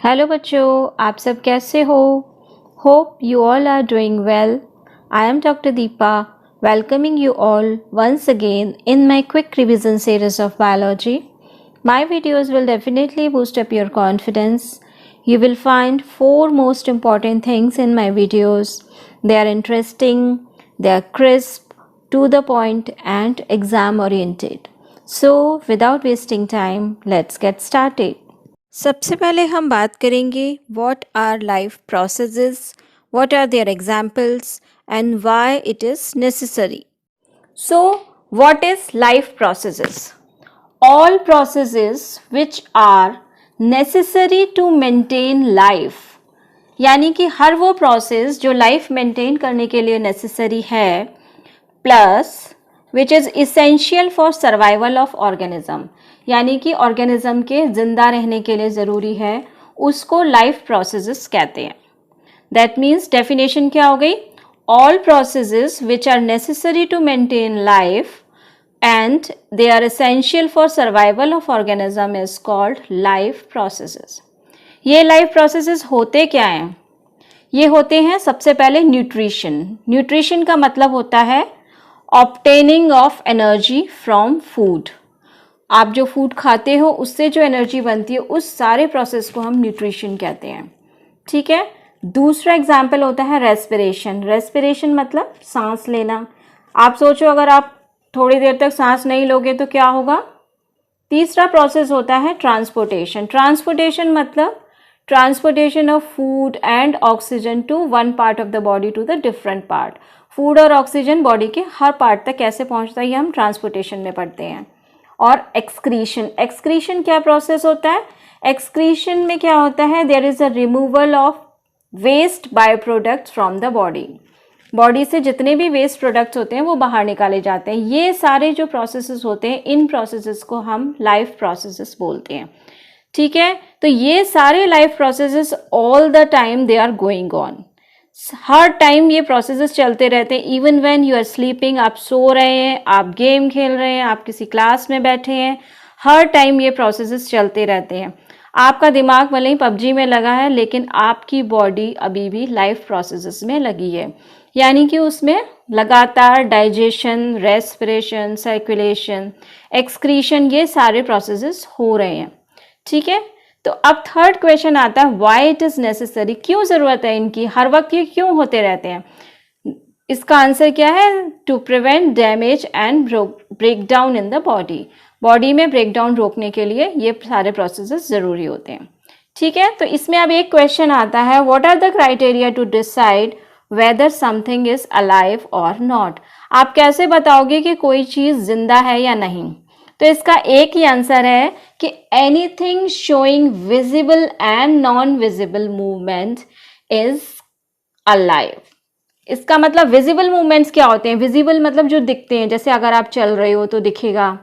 Hello बच्चों, आप सब कैसे हो? Hope you all are doing well. I am doctor Deepa, welcoming you all once again in my quick revision series of biology. My videos will definitely boost up your confidence. You will find 4 most important things in my videos. They are interesting, they are crisp, to the point and exam oriented. So without wasting time, let's get started. सबसे पहले हम बात करेंगे what are life processes, what are their examples and why it is necessary. So what is life processes? All processes which are necessary to maintain life, यानी कि हर वो process जो life maintain करने के लिए नेसेसरी है, plus which is essential for survival of organism, यानी कि ऑर्गेनिज्म के जिंदा रहने के लिए ज़रूरी है, उसको लाइफ प्रोसेसेस कहते हैं. दैट मीन्स डेफिनेशन क्या हो गई? All processes which are necessary to maintain life and they are essential for survival of organism is called life processes. ये लाइफ प्रोसेसेस होते क्या हैं? ये होते हैं सबसे पहले न्यूट्रिशन. न्यूट्रिशन का मतलब होता है obtaining of energy from food. आप जो फूड खाते हो उससे जो एनर्जी बनती है, उस सारे प्रोसेस को हम न्यूट्रिशन कहते हैं. ठीक है. दूसरा एग्जाम्पल होता है रेस्पिरेशन. रेस्पिरेशन मतलब सांस लेना. आप सोचो, अगर आप थोड़ी देर तक सांस नहीं लोगे तो क्या होगा? तीसरा प्रोसेस होता है ट्रांसपोर्टेशन. ट्रांसपोर्टेशन मतलब transportation of food and oxygen to one part of the body to the different part. Food और ऑक्सीजन बॉडी के हर पार्ट तक कैसे पहुंचता है, ये हम ट्रांसपोर्टेशन में पढ़ते हैं. और एक्सक्रीशन. एक्सक्रीशन क्या प्रोसेस होता है? एक्सक्रीशन में क्या होता है? There is a removal of waste by products from the body. Body से जितने भी वेस्ट प्रोडक्ट्स होते हैं वो बाहर निकाले जाते हैं. ये सारे जो प्रोसेसेस होते हैं, इन प्रोसेसेस को हम लाइफ प्रोसेसेस बोलते हैं. ठीक है. तो ये सारे life processes all the time they are going on. हर टाइम ये प्रोसेसेस चलते रहते हैं. Even when you are sleeping, आप सो रहे हैं, आप गेम खेल रहे हैं, आप किसी क्लास में बैठे हैं, हर टाइम ये प्रोसेसेस चलते रहते हैं. आपका दिमाग भले ही पबजी में लगा है, लेकिन आपकी बॉडी अभी भी लाइफ प्रोसेसेस में लगी है, यानी कि उसमें लगातार डाइजेशन, रेस्पिरेशन, सर्कुलेशन, एक्सक्रीशन, ये सारे प्रोसेसेस हो रहे हैं. ठीक है. तो अब थर्ड क्वेश्चन आता है, व्हाई इट इज़ नेसेसरी. क्यों ज़रूरत है इनकी, हर वक्त ये क्यों होते रहते हैं? इसका आंसर क्या है? To prevent damage and break down in the body. Body में ब्रेक डाउन रोकने के लिए ये सारे प्रोसेसेस ज़रूरी होते हैं. ठीक है. तो इसमें अब एक क्वेश्चन आता है, what are the criteria to decide whether something is alive और नॉट. आप कैसे बताओगे कि कोई चीज़ जिंदा है या नहीं? तो इसका एक ही आंसर है कि anything showing visible and non visible movement is alive. इसका मतलब विजिबल मूवमेंट्स क्या होते हैं? विजिबल मतलब जो दिखते हैं, जैसे अगर आप चल रहे हो तो दिखेगा,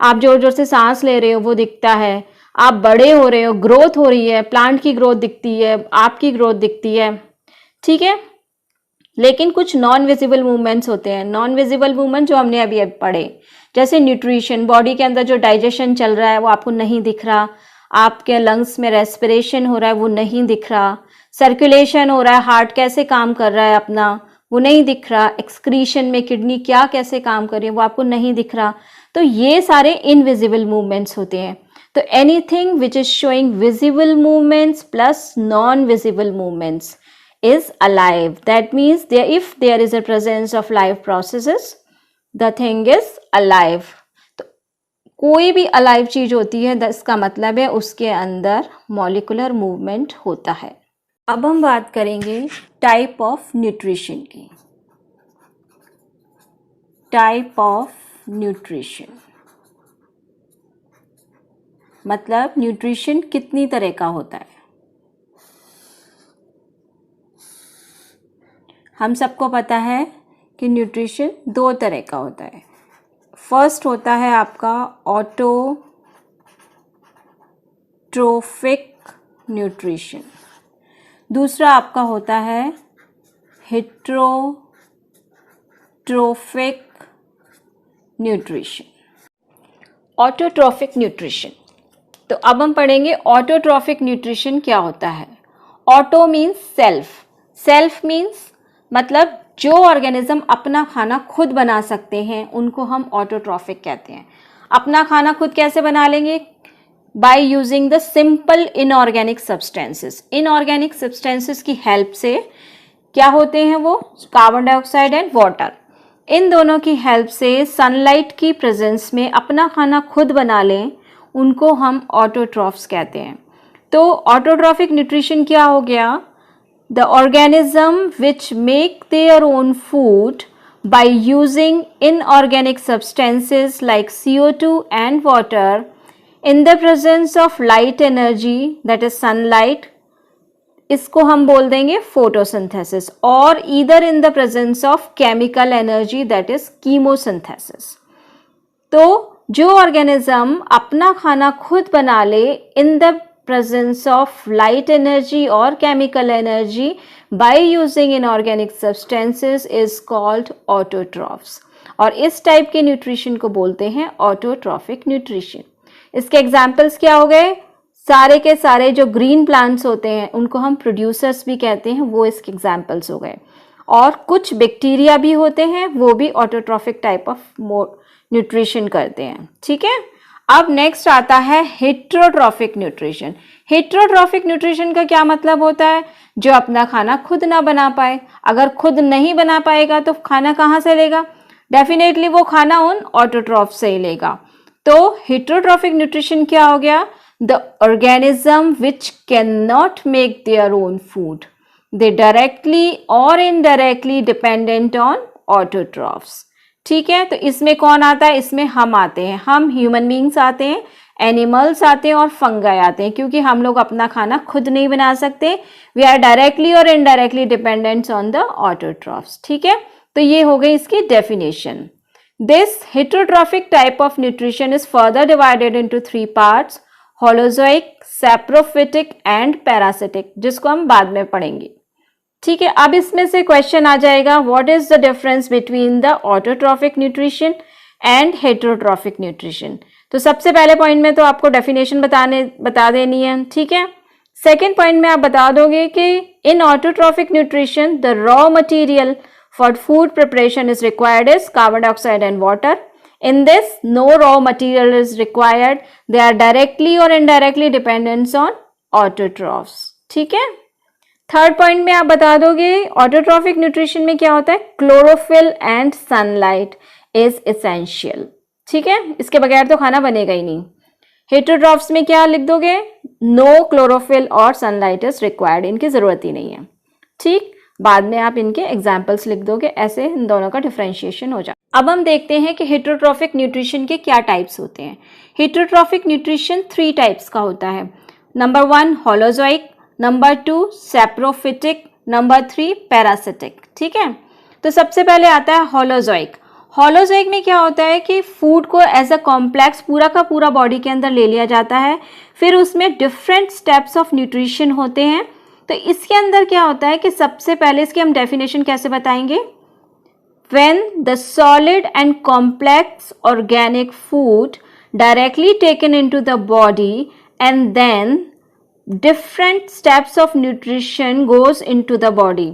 आप जोर जोर से सांस ले रहे हो वो दिखता है, आप बड़े हो रहे हो, ग्रोथ हो रही है, प्लांट की ग्रोथ दिखती है, आपकी ग्रोथ दिखती है. ठीक है. लेकिन कुछ नॉन विजिबल मूवमेंट्स होते हैं. नॉन विजिबल मूवमेंट जो हमने अभी पढ़े, जैसे न्यूट्रिशन, बॉडी के अंदर जो डाइजेशन चल रहा है वो आपको नहीं दिख रहा, आपके लंग्स में रेस्पिरेशन हो रहा है वो नहीं दिख रहा, सर्कुलेशन हो रहा है, हार्ट कैसे काम कर रहा है अपना वो नहीं दिख रहा, एक्सक्रीशन में किडनी क्या कैसे काम कर रही है वो आपको नहीं दिख रहा. तो ये सारे इनविजिबल मूवमेंट्स होते हैं. तो anything which is showing visible movements plus non visible movements is alive. That means if there is a presence of live processes, the thing is alive. तो कोई भी अलाइव चीज होती है, इसका मतलब है उसके अंदर मॉलिकुलर मूवमेंट होता है. अब हम बात करेंगे टाइप ऑफ न्यूट्रिशन की. टाइप ऑफ न्यूट्रिशन मतलब न्यूट्रिशन कितनी तरह का होता है. हम सबको पता है कि न्यूट्रिशन 2 तरह का होता है. फर्स्ट होता है आपका ऑटोट्रोफिक न्यूट्रिशन. दूसरा आपका होता है हेट्रोट्रोफिक न्यूट्रिशन. ऑटोट्रोफिक न्यूट्रिशन तो अब हम पढ़ेंगे ऑटोट्रॉफिक न्यूट्रिशन क्या होता है। Auto means self, self means मतलब जो ऑर्गेनिज्म अपना खाना खुद बना सकते हैं उनको हम ऑटोट्रॉफिक कहते हैं। अपना खाना खुद कैसे बना लेंगे? By using the simple inorganic substances. Inorganic substances की हेल्प से क्या होते हैं वो? Carbon dioxide and water. इन दोनों की हेल्प से सनलाइट की प्रेजेंस में अपना खाना खुद बना लें, उनको हम ऑटोट्रॉफ्स कहते हैं। तो ऑटोट्रॉफिक न्यूट्रिशन क्या हो गया? The organism which make their own food by using inorganic substances like CO2 and water in the presence of light energy, that is sunlight, इसको हम बोल देंगे फोटोसिंथेसिस, और either in the presence of chemical energy, that is chemosynthesis. तो जो organism अपना खाना खुद बना ले in the presence of light energy or chemical energy by using inorganic substances is called autotrophs, और इस टाइप के न्यूट्रिशन को बोलते हैं ऑटोट्रॉफिक न्यूट्रिशन। इसके एग्जाम्पल्स क्या हो गए? सारे के सारे जो ग्रीन प्लांट्स होते हैं उनको हम प्रोड्यूसर्स भी कहते हैं, वो इसके एग्जाम्पल्स हो गए। और कुछ बैक्टीरिया भी होते हैं, वो भी ऑटोट्रॉफिक टाइप ऑफ न्यूट्रिशन करते हैं। ठीक है, अब नेक्स्ट आता है हेट्रोट्रॉफिक न्यूट्रिशन। हेट्रोट्रॉफिक न्यूट्रिशन का क्या मतलब होता है? जो अपना खाना खुद ना बना पाए। अगर खुद नहीं बना पाएगा तो खाना कहाँ से लेगा? डेफिनेटली वो खाना उन ऑटोट्रॉफ से ही लेगा। तो हेट्रोट्रॉफिक न्यूट्रिशन क्या हो गया? The organism which can not make their own food, they directly और इनडायरेक्टली डिपेंडेंट ऑन ऑटोट्रॉफ्स। ठीक है, तो इसमें कौन आता है? इसमें हम आते हैं, हम ह्यूमन बींग्स आते हैं, एनिमल्स आते हैं और फंगाई आते हैं, क्योंकि हम लोग अपना खाना खुद नहीं बना सकते। वी आर डायरेक्टली और indirectly dependents on the autotrophs. ठीक है, तो ये हो गई इसकी definition. This heterotrophic type of nutrition is further divided into 3 parts, holozoic, saprophytic and parasitic, जिसको हम बाद में पढ़ेंगे। ठीक है, अब इसमें से क्वेश्चन आ जाएगा, what is the difference between the autotrophic nutrition and heterotrophic nutrition. तो सबसे पहले पॉइंट में तो आपको डेफिनेशन बता देनी है। ठीक है, सेकेंड पॉइंट में आप बता दोगे कि in autotrophic nutrition the raw material for food preparation is required is carbon dioxide and water. In this no raw material is required, they are directly और इनडायरेक्टली डिपेंडेंट्स ऑन ऑटोट्रॉफ्स। ठीक है, third point में आप बता दोगे autotrophic nutrition में क्या होता है? Chlorophyll and sunlight is essential. ठीक है, इसके बगैर तो खाना बनेगा ही नहीं। हेट्रोट्रॉफ्स में क्या लिख दोगे? नो क्लोरोफिल और सनलाइट इज रिक्वायर्ड, इनकी जरूरत ही नहीं है। ठीक, बाद में आप इनके एग्जाम्पल्स लिख दोगे, ऐसे इन दोनों का डिफरेंशिएशन हो जाए। अब हम देखते हैं कि हेट्रोट्रॉफिक न्यूट्रिशन के क्या टाइप्स होते हैं। हेट्रोट्रॉफिक न्यूट्रिशन 3 टाइप्स का होता है। Number 1 holozoic, number 2 saprophytic, number 3 parasitic. ठीक है, तो सबसे पहले आता है होलोजोइक। होलोजोइक में क्या होता है कि फूड को एज अ कॉम्प्लेक्स पूरा का पूरा बॉडी के अंदर ले लिया जाता है, फिर उसमें डिफरेंट स्टेप्स ऑफ न्यूट्रिशन होते हैं। तो इसके अंदर क्या होता है कि सबसे पहले इसकी हम डेफिनेशन कैसे बताएंगे? When the solid and complex organic food directly taken into the body and then different steps of nutrition goes into the body.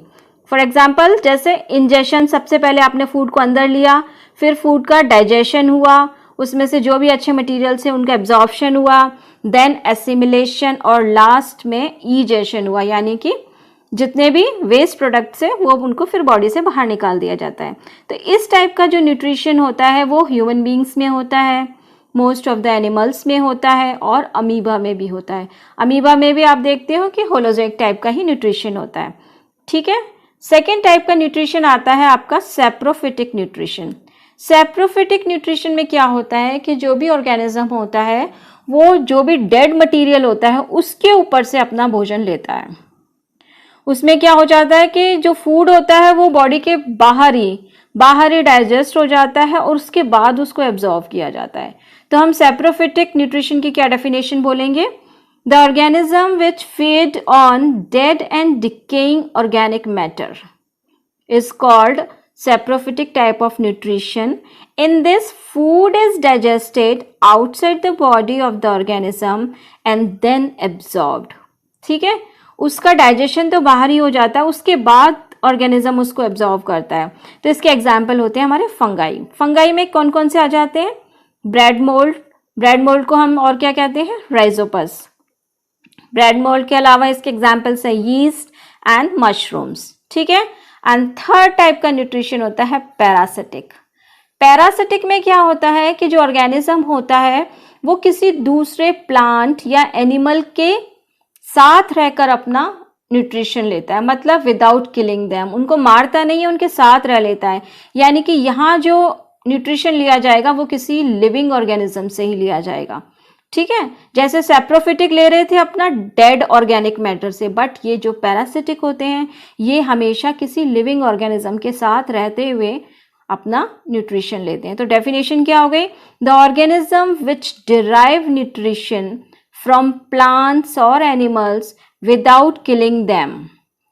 For example, जैसे इंजेशन, सबसे पहले आपने फूड को अंदर लिया, फिर फूड का डाइजेशन हुआ, उसमें से जो भी अच्छे मटेरियल से उनका एब्जॉर्प्शन हुआ, देन एसिमिलेशन और लास्ट में ईजेशन हुआ, यानी कि जितने भी वेस्ट प्रोडक्ट्स है वो उनको फिर बॉडी से बाहर निकाल दिया जाता है। तो इस टाइप का जो न्यूट्रिशन होता है वो ह्यूमन बींग्स में होता है, मोस्ट ऑफ द एनिमल्स में होता है और अमीबा में भी होता है। अमीबा में भी आप देखते हो कि होलोजोइक टाइप का ही न्यूट्रिशन होता है। ठीक है, सेकेंड टाइप का न्यूट्रिशन आता है आपका सैप्रोफिटिक न्यूट्रिशन। सैप्रोफिटिक न्यूट्रिशन में क्या होता है कि जो भी ऑर्गेनिज्म होता है वो जो भी डेड मटेरियल होता है उसके ऊपर से अपना भोजन लेता है। उसमें क्या हो जाता है कि जो फूड होता है वो बॉडी के बाहर ही डाइजेस्ट हो जाता है और उसके बाद उसको एब्जॉर्व किया जाता है। तो हम सैप्रोफिटिक न्यूट्रिशन की क्या डेफिनेशन बोलेंगे? The organism which feed on dead and decaying organic matter is called saprophytic type of nutrition. In this, food is digested outside the body of the organism and then absorbed. ठीक है, उसका digestion तो बाहर ही हो जाता है, उसके बाद ऑर्गेनिज्म उसको एब्जॉर्व करता है. तो इसके एग्जाम्पल होते हैं हमारे फंगाई. फंगाई में कौन कौन से आ जाते हैं? Bread mould. ब्रेड मोल्ड को हम और क्या कहते हैं? राइजोपस. ब्रेड मोल्ड के अलावा इसके एग्जाम्पल्स हैं यीस्ट एंड मशरूम्स. ठीक है. एंड थर्ड टाइप का न्यूट्रिशन होता है पैरासिटिक. पैरासिटिक में क्या होता है कि जो ऑर्गेनिज्म होता है वो किसी दूसरे प्लांट या एनिमल के साथ रहकर अपना न्यूट्रिशन लेता है, मतलब विदाउट किलिंग देम. उनको मारता नहीं है, उनके साथ रह लेता है. यानी कि यहाँ जो न्यूट्रिशन लिया जाएगा वो किसी लिविंग ऑर्गेनिज्म से ही लिया जाएगा. ठीक है. जैसे सैप्रोफिटिक ले रहे थे अपना डेड ऑर्गेनिक मैटर से, बट ये जो पैरासिटिक होते हैं ये हमेशा किसी लिविंग ऑर्गेनिज्म के साथ रहते हुए अपना न्यूट्रिशन लेते हैं. तो डेफिनेशन क्या हो गई? The organism which derive nutrition from plants और animals without killing them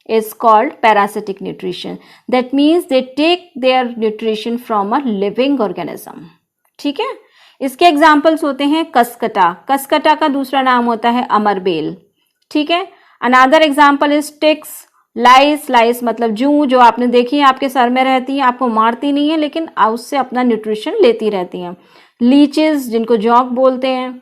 is called parasitic nutrition. That means they take their nutrition from a living organism. ठीक है. इसके एग्जाम्पल्स होते हैं कसकटा. कसकटा का दूसरा नाम होता है अमरबेल. ठीक है. Another example is ticks. Lice. Lice मतलब जूं, जो आपने देखी है आपके सर में रहती है, आपको मारती नहीं है लेकिन उससे अपना न्यूट्रिशन लेती रहती हैं. लीचेस जिनको जॉक बोलते हैं.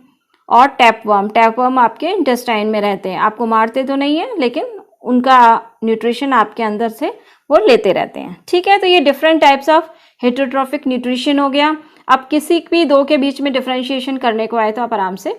और टैपवर्म. टैपवर्म आपके इंटेस्टाइन में रहते हैं, आपको मारते तो नहीं है लेकिन उनका न्यूट्रिशन आपके अंदर से वो लेते रहते हैं. ठीक है. तो ये different types of heterotrophic nutrition हो गया. अब किसी भी दो के बीच में डिफरेंशिएशन करने को आए तो आप आराम से